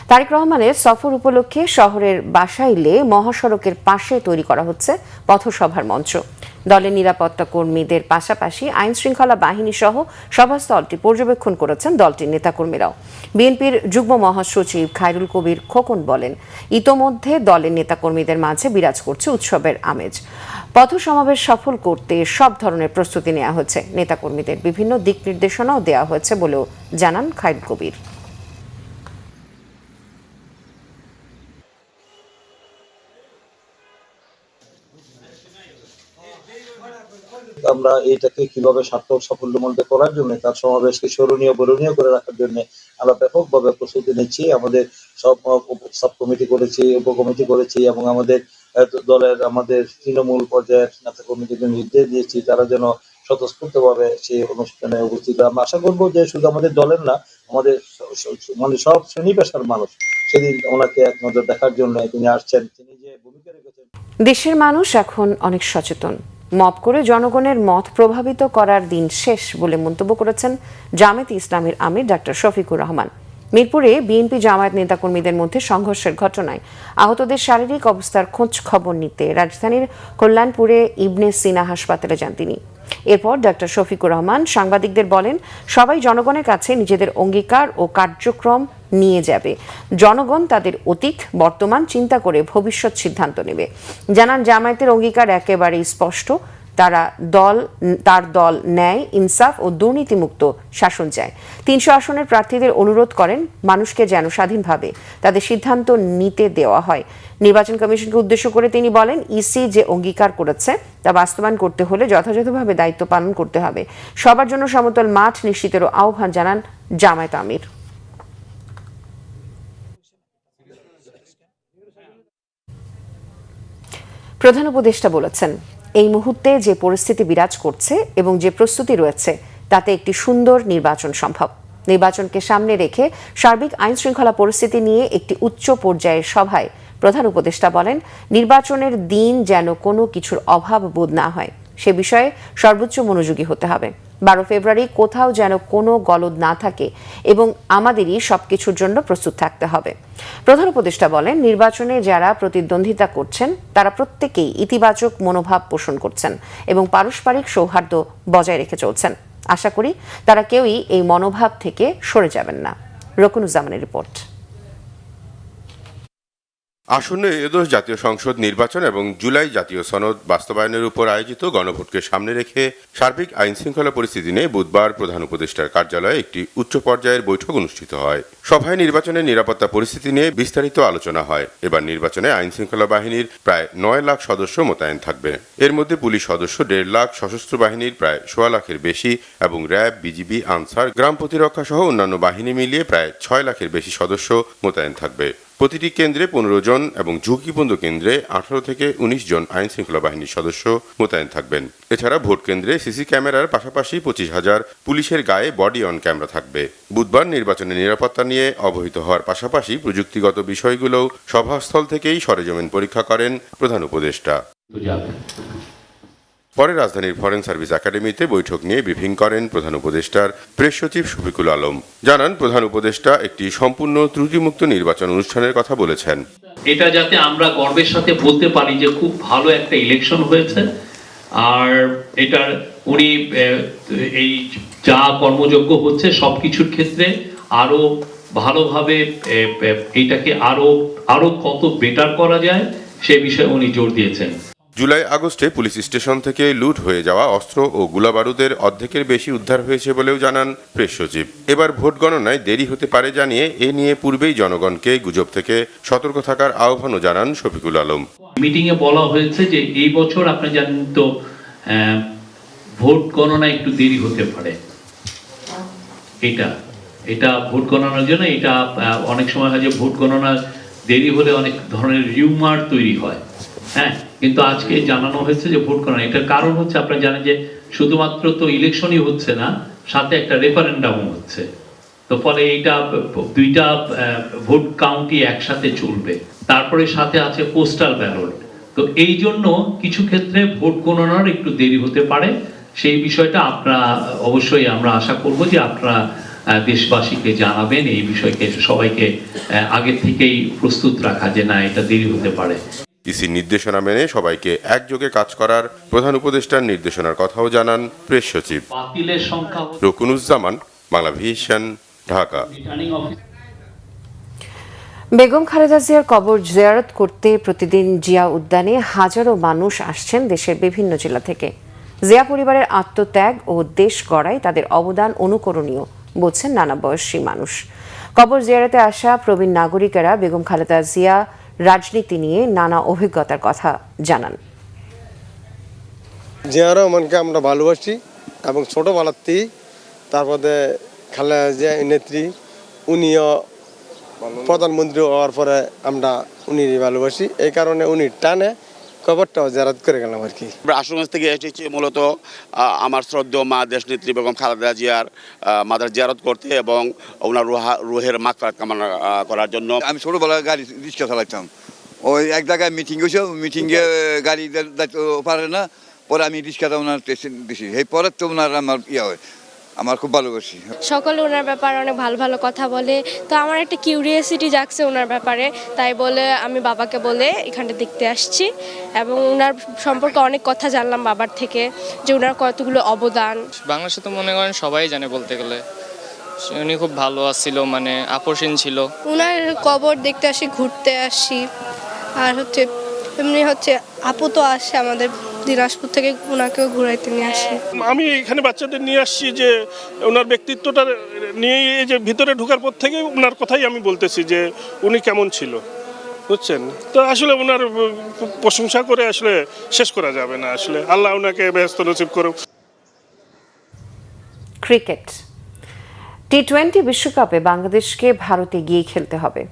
তারেক রহমানের সফর উপলক্ষে শহরের বাসাইলে মহাসড়কের পাশে তৈরি করা হচ্ছে পথসভার মঞ্চ। দলের নিরাপত্তা কর্মীদের পাশাপাশি আইন শৃঙ্খলা বাহিনী সহ সভাস্থলটি পর্যবেক্ষণ করেছেন দলটির নেতাকর্মীরাও। বিএনপির যুগ্ম মহাসচিব খায়রুল কবির খোকন বলেন, ইতোমধ্যে দলের নেতাকর্মীদের মাঝে বিরাজ করছে উৎসবের আমেজ। পথ সমাবেশ সফল করতে সব ধরনের প্রস্তুতি নেওয়া হয়েছে। নেতাকর্মীদের বিভিন্ন দিক নির্দেশনাও দেওয়া হয়েছে বলেও জানান খায়রুল কবির। আমরা এইটাকে কিভাবে সার্থক সাফল্যমণ্ডিত করার জন্য, তার সমাবেশকে স্মরণীয় বরণীয় করে রাখার জন্য আমরা ব্যাপকভাবে প্রস্তুতি নিচ্ছি। আমাদের সব সাব কমিটি করেছি, উপকমিটি করেছি এবং আমাদের দলের আমাদের তৃণমূল পর্যায়ের নেতা কমিটিকে নির্দেশ দিয়েছি তারা যেন স্বতঃস্ফূর্তভাবে সেই অনুষ্ঠানে উপস্থিত। আমরা আশা করবো যে শুধু আমাদের দলের না, আমাদের মানে সব শ্রেণী পেশার মানুষ সেদিন ওনাকে এক নজর দেখার জন্য তিনি আসছেন। তিনি যে ভূমিকা রেখেছেন। দেশের মানুষ এখন অনেক সচেতন। মব করে জনগণের মত প্রভাবিত করার দিন শেষ বলে মন্তব্য করেছেন জামায়াতে ইসলামীর আমির ডাক্তার শফিকুর রহমান। মিরপুরে বিএনপি জামায়াত নেতাকর্মীদের মধ্যে সংঘর্ষের ঘটনায় আহতদের শারীরিক অবস্থার খোঁজ খবর নিতে রাজধানীর কল্যাণপুরে ইবনে সিনা হাসপাতালে যান তিনি। এরপর ডক্টর শফিকুর রহমান সাংবাদিকদের বলেন, সবাই জনগণের কাছে নিজেদের অঙ্গীকার ও কার্যক্রম নিয়ে যাবে। জনগণ তাদের অতীত বর্তমান চিন্তা করে ভবিষ্যৎ সিদ্ধান্ত নেবে। জানান, জামায়াতের অঙ্গীকার একেবারেই স্পষ্ট। তার দল ন্যায়, ইনসাফ ও দুর্নীতিমুক্ত শাসন চায়। ৩০০ আসনের প্রার্থীদের অনুরোধ করেন মানুষকে যেন স্বাধীনভাবে তাদের সিদ্ধান্ত নিতে দেওয়া হয়। নির্বাচন কমিশনকে উদ্দেশ্য করে তিনি বলেন, ইসি যে অঙ্গীকার করেছে তা বাস্তবায়ন করতে হলে যথাযথভাবে দায়িত্ব পালন করতে হবে। সবার জন্য সমতল মাঠ নিশ্চিতেরও আহ্বান জানান জামায়াত আমির। প্রধান উপদেষ্টা বলেছেন, এই মুহূর্তে যে পরিস্থিতি বিরাজ করছে এবং যে প্রস্তুতি রয়েছে তাতে একটি সুন্দর নির্বাচন সম্ভব। নির্বাচনকে সামনে রেখে সার্বিক আইন শৃঙ্খলা পরিস্থিতি নিয়ে একটি উচ্চ পর্যায়ের সভায় প্রধান উপদেষ্টা বলেন, নির্বাচনের দিন যেন কোনো কিছুর অভাব বোধ না হয় সে বিষয়ে সর্বোচ্চ মনোযোগী হতে হবে। 12 ফেব্রুয়ারি কোথাও যেন কোনো গলদ না থাকে এবং আমাদেরই সবকিছুর জন্য প্রস্তুত থাকতে হবে। প্রধান উপদেষ্টা বলেন, নির্বাচনে যারা প্রতিদ্বন্দ্বিতা করছেন তারা প্রত্যেকেই ইতিবাচক মনোভাব পোষণ করছেন এবং পারস্পরিক সৌহার্দ্য বজায় রেখে চলছেন। আশা করি তারা কেউই এই মনোভাব থেকে সরে যাবেন না। রকুনুজ্জামানের রিপোর্ট। আসন্ন এদোষ জাতীয় সংসদ নির্বাচন এবং জুলাই জাতীয় সনদ বাস্তবায়নের উপর আয়োজিত গণভোটকে সামনে রেখে সার্বিক আইন শৃঙ্খলা পরিস্থিতি নিয়ে বুধবার প্রধান উপদেষ্টার কার্যালয়ে একটি উচ্চ পর্যায়ের বৈঠক অনুষ্ঠিত হয়। সভায় নির্বাচনের নিরাপত্তা পরিস্থিতি নিয়ে বিস্তারিত আলোচনা হয়। এবার নির্বাচনে আইন শৃঙ্খলা বাহিনীর প্রায় 9 লাখ সদস্য মোতায়েন থাকবে। এর মধ্যে পুলিশ সদস্য 1.5 লাখ, সশস্ত্র বাহিনীর প্রায় 1.25 লাখের বেশি এবং র্যাব, বিজিবি, আনসার, গ্রাম প্রতিরক্ষা সহ অন্যান্য বাহিনী মিলিয়ে প্রায় 6 লাখের বেশি সদস্য মোতায়েন থাকবে। প্রতিটি কেন্দ্রে 15 জন এবং ঝুঁকিপূর্ণ কেন্দ্রে 18 থেকে 19 জন আইন শৃঙ্খলা বাহিনীর সদস্য মোতায়েন থাকবেন। এছাড়া ভোট কেন্দ্রে সিসি ক্যামেরার পাশাপাশি 25,000 পুলিশের গায়ে বডি অন ক্যামেরা থাকবে। বুধবার নির্বাচনের নিরাপত্তা নিয়ে অবহিত হওয়ার পাশাপাশি প্রযুক্তিগত বিষয়গুলোও সভাস্থল থেকেই সরেজমিন পরীক্ষা করেন প্রধান উপদেষ্টা। পরে রাজধানীর ফরেন সার্ভিস একাডেমিতে বৈঠক নিয়ে ব্রিফিং করেন প্রধান উপদেষ্টার প্রেস সচিব শফিকুল আলম। জানান, প্রধান উপদেষ্টা একটি সম্পূর্ণ ত্রুটিমুক্ত নির্বাচন অনুষ্ঠানের কথা বলেছেন। এটা যাতে আমরা গর্বের সাথে বলতে পারি যে খুব ভালো একটা ইলেকশন হয়েছে, আর এটার উনি এই যা কর্মযোগ্য হচ্ছে সবকিছুর ক্ষেত্রে আরো ভালোভাবে এটাকে আরো কত বেটার করা যায় সে বিষয়ে উনি জোর দিয়েছেন। জুলাই আগস্টে পুলিশ স্টেশন থেকে লুট হয়ে যাওয়া অস্ত্র ও গোলাবারুদের অর্ধেকের বেশি উদ্ধার হয়েছে বলেও জানান প্রেস সচিব। এবার ভোট গণনায় দেরি হতে পারে জানিয়ে এ নিয়ে পূর্বেই জনগণকে গুজব থেকে সতর্ক থাকার আহ্বানও জানান শফিকুল আলম। মিটিং এ বলা হয়েছে যে এই বছর আপনি জানেন তো ভোট গণনা একটু দেরি হতে পারে। এটা ভোট গণনার জন্য এটা অনেক সময় হয় যে ভোট গণনা দেরি হলে অনেক ধরনের রিউমার তৈরি হয়। হ্যাঁ, কিন্তু আজকে জানানো হয়েছে যে ভোট গণনা, এটার কারণ হচ্ছে আপনারা জানেন যে শুধুমাত্র তো ইলেকশনই হচ্ছে না, সাথে একটা রেফারেন্ডামও হচ্ছে। তো ফলে এইটা দুইটা ভোট কাউন্টই একসাথে চলবে। তারপরে সাথে আছে পোস্টাল ব্যালট। তো এই জন্য কিছু ক্ষেত্রে ভোট গণনার একটু দেরি হতে পারে। সেই বিষয়টা আপনারা অবশ্যই আমরা আশা করব যে আপনারা দেশবাসীকে জানাবেন, এই বিষয়কে সবাইকে আগে থেকেই প্রস্তুত রাখা যে না, এটা দেরি হতে পারে। ইসির নির্দেশনা মেনে সবাইকে একযোগে কাজ করার প্রধান উপদেষ্টার নির্দেশনার কথাও জানান প্রেস সচিব। রকুনুজ্জামান, বাংলাভিশন, ঢাকা। বেগম খালেদা জিয়ার কবর জিয়ারত করতে প্রতিদিন জিয়া উদ্যানে হাজারো মানুষ আসছেন দেশের বিভিন্ন জেলা থেকে। জিয়া পরিবারের আত্মত্যাগ ও দেশ গড়ায় তাদের অবদান অনুকরণীয় বলছেন নানা বয়সী মানুষ। কবর জিয়ারতে আসা প্রবীণ নাগরিকেরা বেগম খালেদা জিয়া রাজনীতি নিয়ে নানা অভিজ্ঞতার কথা জানান। জিয়া রহমানকে আমরা ভালোবাসি এবং ছোটবেলাতেই, তারপরে খালেদা জিয়া নেত্রী, উনিও প্রধানমন্ত্রী হওয়ার পরে আমরা উনি ভালোবাসি, এই কারণে উনি টানে কবরটাও জিয়ারত করে গেলাম আর কি। আশুগঞ্জ থেকে এসেছি মূলত আমার শ্রদ্ধেয় মা দেশনেত্রী বেগম খালেদা জিয়ার মাদার জিয়ারত করতে এবং ওনার রুহের মাগফিরাত কামনা করার জন্য। আমি ছোটবেলায় গাড়ি রিক্সা চালাতাম, ওই এক জায়গায় মিটিং হয়েছে, মিটিংয়ে গাড়ি যাইতে পারে না, পরে আমি রিক্সাটা ওনার দিছি, এই পরে তো ওনার আমার হয় আমার খুব ভালোবাসি। সকলে ওনার ব্যাপারে অনেক ভালো ভালো কথা বলে, তো আমার একটা কিউরিয়াসিটি জাগছে ওনার ব্যাপারে, তাই বলে আমি বাবাকে বলে এখানটা দেখতে আসছি এবং ওনার সম্পর্কে অনেক কথা জানলাম বাবার থেকে, যে ওনার কতগুলো অবদান। বাংলাদেশে তো মনে করেন সবাই জানে বলতে গেলে, উনি খুব ভালো ছিল, মানে আপোষহীন ছিল। ওনার কবর দেখতে আসি, ঘুরতে আসি, আর হচ্ছে এমনি হচ্ছে আপু তো আসে আমাদের দিনাজপুর থেকে, ওনাকেও ঘুরাইতে নিয়ে আসি। আমি এখানে বাচ্চাদের নিয়ে আসছি যে ওনার ব্যক্তিত্বটা নিয়ে, এই যে ভিতরে ঢোকার পর থেকে ওনার কথাই আমি বলতেছি যে উনি কেমন ছিল, বুঝছেন? তো আসলে ওনার প্রশংসা করে আসলে শেষ করা যাবে না, আসলে আল্লাহ ওনাকে বেহেশত নসিব করুক। ক্রিকেট টি-20 বিশ্বকাপে বাংলাদেশকে ভারতে গিয়ে খেলতে হবে।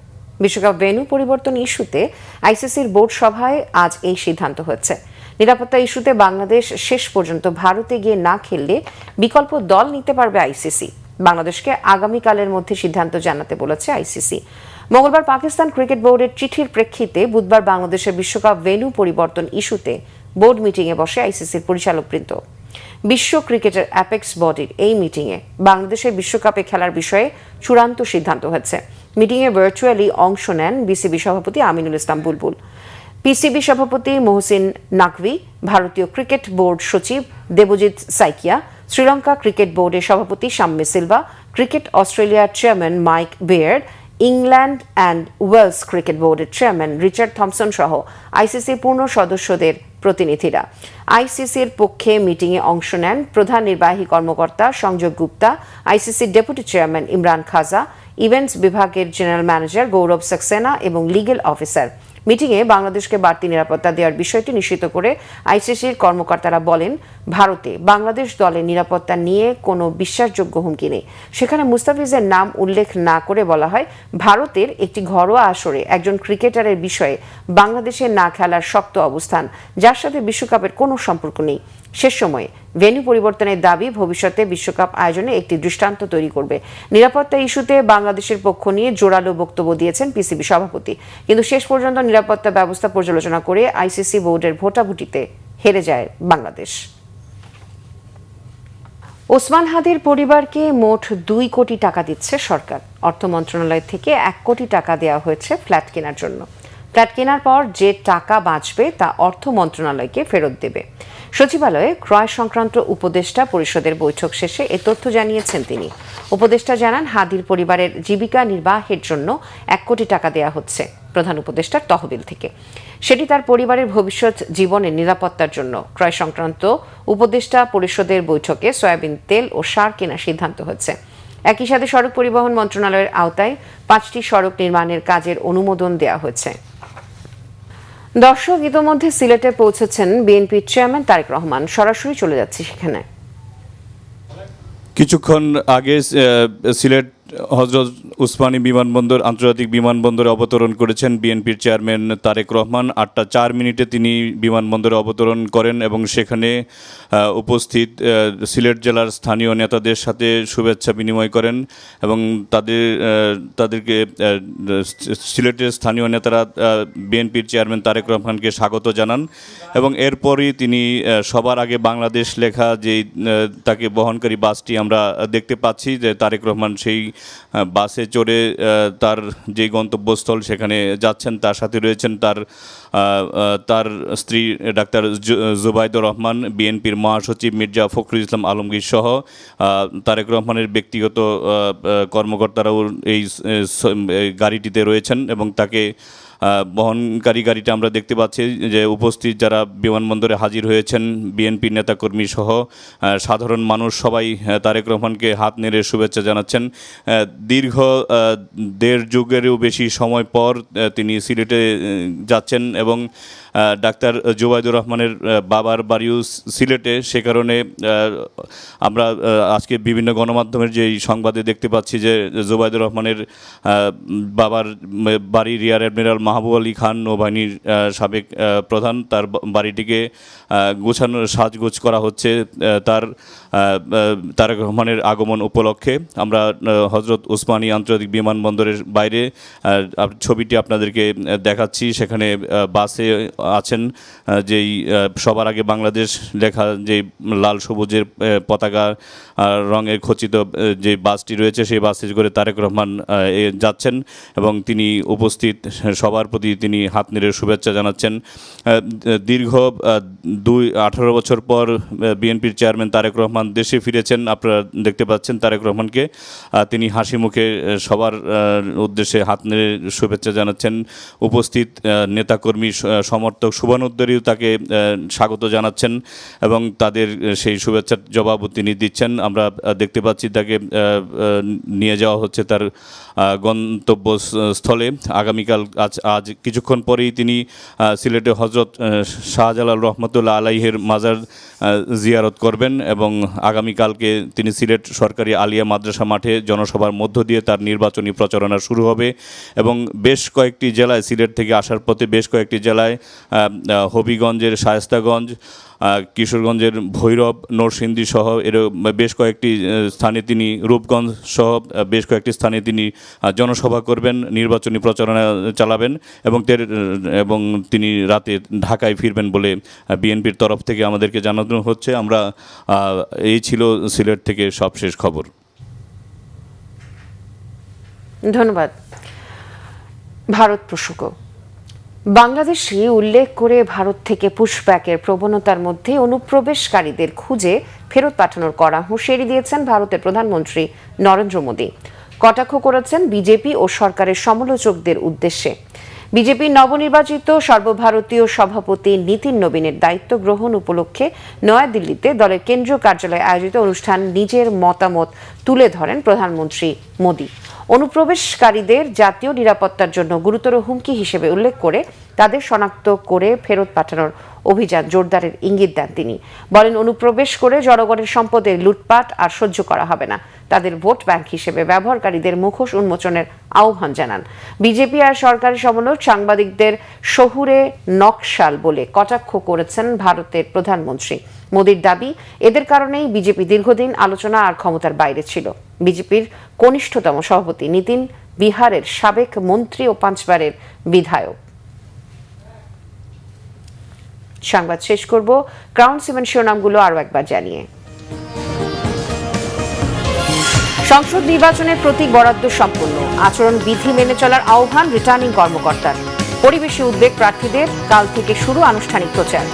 বিশ্বকাপ ভেন্যু পরিবর্তন ইস্যুতে আইসিসির বোর্ড সভায় আজ এই সিদ্ধান্ত হয়েছে। নিরাপত্তা ইস্যুতে বাংলাদেশ শেষ পর্যন্ত ভারতে গিয়ে না খেললে বিকল্প দল নিতে পারবে আইসিসি। বাংলাদেশকে আগামীকালের মধ্যে সিদ্ধান্ত জানাতে বলেছে আইসিসি। মঙ্গলবার পাকিস্তান ক্রিকেট বোর্ডের চিঠির প্রেক্ষিতে বুধবার বাংলাদেশের বিশ্বকাপ ভেন্যু পরিবর্তন ইস্যুতে বোর্ড মিটিংয়ে বসে আইসিসির পরিচালকবৃন্দ। বিশ্ব ক্রিকেটের অ্যাপেক্স বডির এই মিটিংয়ে বাংলাদেশের বিশ্বকাপে খেলার বিষয়ে চূড়ান্ত সিদ্ধান্ত হয়েছে। মিটিংয়ে ভার্চুয়ালি অংশ নেন বিসিবি সভাপতি আমিনুল ইসলাম বুলবুল, পিসিবি সভাপতি মোহসিন নাকভি, ভারতীয় ক্রিকেট বোর্ড সচিব দেবজিৎ সাইকিয়া, শ্রীলঙ্কা ক্রিকেট বোর্ডের সভাপতি শাম্মী সিলভা, ক্রিকেট অস্ট্রেলিয়ার chairman Mike Baird, England and Wales cricket বোর্ডের চেয়ারম্যান রিচার্ড থমসন সহ আইসিসির পূর্ণ সদস্যদের প্রতিনিধিরা। আইসিসির পক্ষে মিটিংয়ে অংশ নেন প্রধান নির্বাহী কর্মকর্তা সংযোগ গুপ্তা, আইসিসির ডেপুটি চেয়ারম্যান ইমরান খাজা, ইভেন্টস বিভাগের জেনারেল ম্যানেজার গৌরব সাক্সেনা এবং লিগ্যাল অফিসার। মিটিংয়ে বাংলাদেশকে বাড়তি নিরাপত্তা দেওয়ার বিষয়টি নিশ্চিত করে আইসিসির কর্মকর্তারা বলেন, ভারতে বাংলাদেশ দলের নিরাপত্তা নিয়ে কোনো বিশ্বাসযোগ্য হুমকি নেই। সেখানে মুস্তাফিজের নাম উল্লেখ না করে বলা হয়, ভারতের একটি ঘরোয়া আসরে একজন ক্রিকেটারের বিষয়ে বাংলাদেশের না খেলার শক্ত অবস্থান, যার সাথে বিশ্বকাপের কোনো সম্পর্ক নেই। শেষ সময়ে ভেন্যু পরিবর্তনের দাবি ভবিষ্যতে বিশ্বকাপ আয়োজনে একটি দৃষ্টান্ত তৈরি করবে। নিরাপত্তা ইস্যুতে বাংলাদেশের পক্ষ নিয়ে জোরালো বক্তব্য দিয়েছেন পিসিবি সভাপতি, কিন্তু শেষ পর্যন্ত নিরাপত্তা ব্যবস্থা পর্যালোচনা করে আইসিসি বোর্ডের ভোটাভুটিতে হেরে যায় বাংলাদেশ। ওসমান হাদির পরিবারকে মোট 2 কোটি টাকা দিচ্ছে সরকার। অর্থ মন্ত্রণালয় থেকে 1 কোটি টাকা দেওয়া হয়েছে ফ্ল্যাট কেনার জন্য। ফ্ল্যাট কেনার পর যে টাকা বাঁচবে তা অর্থ মন্ত্রণালয়কে ফেরত দেবে। সচিবালয়ে ক্রয় সংক্রান্ত উপদেষ্টা পরিষদের বৈঠক শেষে এ তথ্য জানিয়েছেন তিনি। উপদেষ্টা জানান, হাদির পরিবারের জীবিকা নির্বাহের জন্য 1 কোটি টাকা দেওয়া হচ্ছে প্রধান উপদেষ্টার তহবিল থেকে। সেটি তার পরিবারের ভবিষ্যৎ জীবনের নিরাপত্তার জন্য। ক্রয় সংক্রান্ত উপদেষ্টা পরিষদের বৈঠকে সয়াবিন তেল ও সার কেনার সিদ্ধান্ত হয়েছে। একই সাথে সড়ক পরিবহন মন্ত্রণালয়ের আওতায় 5টি সড়ক নির্মাণের কাজের অনুমোদন দেওয়া হয়েছে। দর্শক, ইতোমধ্যে সিলেটে পৌঁছেছেন বিএনপির চেয়ারম্যান তারেক রহমান। সরাসরি চলে যাচ্ছে সেখানে। কিছুক্ষণ আগে সিলেট হজরত উসমানী বিমানবন্দর আন্তর্জাতিক বিমানবন্দরে অবতরণ করেছেন বিএনপির চেয়ারম্যান তারেক রহমান। 8:04 তিনি বিমানবন্দরে অবতরণ করেন এবং সেখানে উপস্থিত সিলেট জেলার স্থানীয় নেতাদের সাথে শুভেচ্ছা বিনিময় করেন এবং তাদেরকে সিলেটের স্থানীয় নেতারা বিএনপির চেয়ারম্যান তারেক রহমানকে স্বাগত জানান এবং এরপরই তিনি সবার আগে বাংলাদেশ লেখা যেই তাকে বহনকারী বাসটি আমরা দেখতে পাচ্ছি, যে তারেক রহমান সেই বাসে চড়ে তার যে গন্তব্যস্থল সেখানে যাচ্ছেন। তার সাথে রয়েছেন তার স্ত্রী ডাক্তার জুবাইদুর রহমান, বিএনপির মহাসচিব মির্জা ফখরুল ইসলাম আলমগীর সহ তারেক রহমানের ব্যক্তিগত কর্মকর্তারাও এই গাড়িটিতে রয়েছেন এবং তাকে বহনকারী গাড়িটা আমরা দেখতে পাচ্ছি যে উপস্থিত যারা বিমানবন্দরে হাজির হয়েছেন বিএনপি নেতাকর্মী সহ সাধারণ মানুষ সবাই তারেক রহমানকে হাত নেড়ে শুভেচ্ছা জানাচ্ছেন। দীর্ঘ 1.5 যুগেরও বেশি সময় পর তিনি সিলেটে যাচ্ছেন এবং ডাক্তার জুবাইদুর রহমানের বাবার বাড়িও সিলেটে। সে কারণে আমরা আজকে বিভিন্ন গণমাধ্যমের যেই সংবাদে দেখতে পাচ্ছি যে জুবাইদুর রহমানের বাবার বাড়ি রিয়ার অ্যাডমিরাল মাহবুব আলী খান নৌবাহিনীর সাবেক প্রধান, তার বাড়িটিকে গোছানো সাজগোজ করা হচ্ছে তারেক রহমানের আগমন উপলক্ষে। আমরা হজরত উসমানী আন্তর্জাতিক বিমানবন্দরের বাইরে ছবিটি আপনাদেরকে দেখাচ্ছি। সেখানে বাসে আছেন যেই সবার আগে বাংলাদেশ লেখা যে লাল সবুজের পতাকা রঙের খচিত যে বাসটি রয়েছে, সেই বাসে করে তারেক রহমান যাচ্ছেন এবং তিনি উপস্থিত সবার প্রতি তিনি হাত নেড়ে শুভেচ্ছা জানাচ্ছেন। দীর্ঘ 18 বছর পর বিএনপির চেয়ারম্যান তারেক রহমান দেশে ফিরেছেন। আপনারা দেখতে পাচ্ছেন তারেক রহমানকে, তিনি হাসি মুখে সবার উদ্দেশ্যে হাত নেড়ে শুভেচ্ছা জানাচ্ছেন। উপস্থিত নেতাকর্মী সমর্থক শুভানুদ্দারীও তাকে স্বাগত জানাচ্ছেন এবং তাদের সেই শুভেচ্ছার জবাবও তিনি দিচ্ছেন। আমরা দেখতে পাচ্ছি তাকে নিয়ে যাওয়া হচ্ছে তার গন্তব্যস্থলে। আগামীকাল আজ কিছুক্ষণ পরেই তিনি সিলেটে হজরত শাহজালাল রহমতুল্লাহ আলাইহের মাজার জিয়ারত করবেন এবং আগামীকালকে তিনি সিলেট সরকারি আলিয়া মাদ্রাসা মাঠে জনসভার মধ্য দিয়ে তার নির্বাচনী প্রচারণা শুরু হবে এবং বেশ কয়েকটি জেলায় সিলেট থেকে আসার পথে বেশ কয়েকটি জেলায় হবিগঞ্জের শায়েস্তাগঞ্জ, কিশোরগঞ্জের ভৈরব, নরসিংদী সহ এর বেশ কয়েকটি স্থানে তিনি রূপগঞ্জ সহ বেশ কয়েকটি স্থানে তিনি জনসভা করবেন, নির্বাচনী প্রচারণা চালাবেন এবং তিনি রাতে ঢাকায় ফিরবেন বলে বিএনপির তরফ থেকে আমাদেরকে জানানো হচ্ছে। আমরা এই ছিল সিলেট থেকে সবশেষ খবর। ধন্যবাদ। ভারত প্রসঙ্গ বাংলাদেশে উল্লেখ করে ভারত থেকে পুশব্যাকের প্রবণতার মধ্যে অনুপ্রবেশকারীদের খুঁজে ফেরত পাঠানোর কড়া হুঁশিয়ারি দিয়েছেন ভারতের প্রধানমন্ত্রী নরেন্দ্র মোদী। কটাক্ষ করেছেন বিজেপি ও সরকারের সমালোচকদের উদ্দেশ্যে। বিজেপির নবনির্বাচিত সর্বভারতীয় সভাপতি নীতিন নবীনের দায়িত্ব গ্রহণ উপলক্ষে নয়াদিল্লিতে দলের কেন্দ্রীয় কার্যালয়ে আয়োজিত অনুষ্ঠান নিজের মতামত তুলে ধরেন প্রধানমন্ত্রী মোদী। অনুপ্রবেশকারীদের জাতীয় নিরাপত্তার জন্য গুরুতর হুমকি হিসেবে উল্লেখ করে তাদের শনাক্ত করে ফেরত পাঠানোর অভিযান জোরদারের ইঙ্গিত দেন তিনি। বলেন, অনুপ্রবেশ করে জনগণের সম্পদের লুটপাট আর সহ্য করা হবে না। তাদের ভোট ব্যাংক হিসেবে ব্যবহারকারীদের মুখোশ উন্মোচনের আহ্বান জানান। বিজেপি আর সরকারি সমালোচক সাংবাদিকদের শহুরে নকশাল বলে কটাক্ষ করেছেন ভারতের প্রধানমন্ত্রী। মোদীর দাবি, এদের কারণেই বিজেপি দীর্ঘদিন আলোচনা আর ক্ষমতার বাইরে ছিল। বিজেপির কনিষ্ঠতম সভাপতি নীতিন বিহারের সাবেক মন্ত্রী ও 5 বারের বিধায়ক। সংবাদ শেষ করব ক্রাউন সিমেন্ট শিরোনামগুলো আরো একবার জানিয়ে। সংসদ নির্বাচনের প্রতীক বরাদ্দ সম্পূর্ণ, আচরণ বিধি মেনে চলার আহ্বান রিটার্নিং কর্মকর্তার। পরিবেশে উদ্বেগ প্রার্থীদের, কাল থেকে শুরু আনুষ্ঠানিক প্রচার।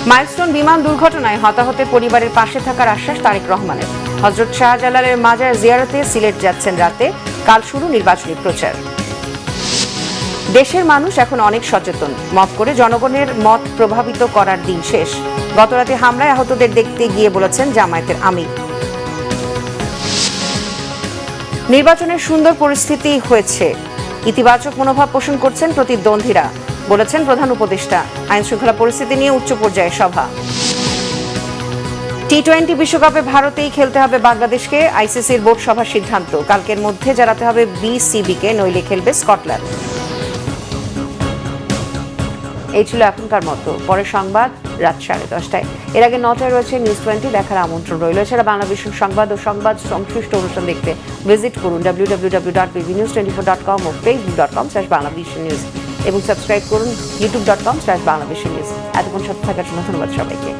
মাইলস্টোন বিমান দুর্ঘটনায় হতাহতের পরিবারের পাশে থাকার আশ্বাস তারেক রহমানের। হযরত শাহজালালের মাজার জিয়ারতে সিলেট যাচ্ছেন রাতে, কাল শুরু নির্বাচনী প্রচার। দেশের মানুষ এখন অনেক সচেতন, মত করে জনগণের মত প্রভাবিত করার দিন শেষ। গতরাতে হামলায় আহতদের দেখতে গিয়ে বলেছেন জামায়াতের আমির। নির্বাচনের সুন্দর পরিস্থিতি হয়েছে, ইতিবাচক মনোভাব পোষণ করছেন প্রতিদ্বন্দ্বীরা, বলেছেন প্রধান উপদেষ্টা। আইন শৃঙ্খলা পরিস্থিতি নিয়ে উচ্চ পর্যায়ের সভা। টি-20 বিশ্বকাপে ভারতেই খেলতে হবে বাংলাদেশকে, আইসিসির বোর্ড সভার সিদ্ধান্ত। কালকের মধ্যে জানাতে হবে বিসিবিকে, নইলে খেলবে স্কটল্যান্ড। এই ছিল এখনকার মতো। পরের সংবাদ রাত 10:30টায়। এর আগে 9টায় রয়েছে নিউজ 20, দেখার আমন্ত্রণ রইল। এছাড়া বাংলা ভিশন সংবাদ ও সংবাদ সংশ্লিষ্ট অনুষ্ঠান দেখতে ভিজিট করুন www.bbnews24.com ও facebook.com/banglavisionnews এবং সাবস্ক্রাইব করুন youtube.com/banglavisionnews। এতক্ষণ সাথে থাকার জন্য ধন্যবাদ সবাইকে।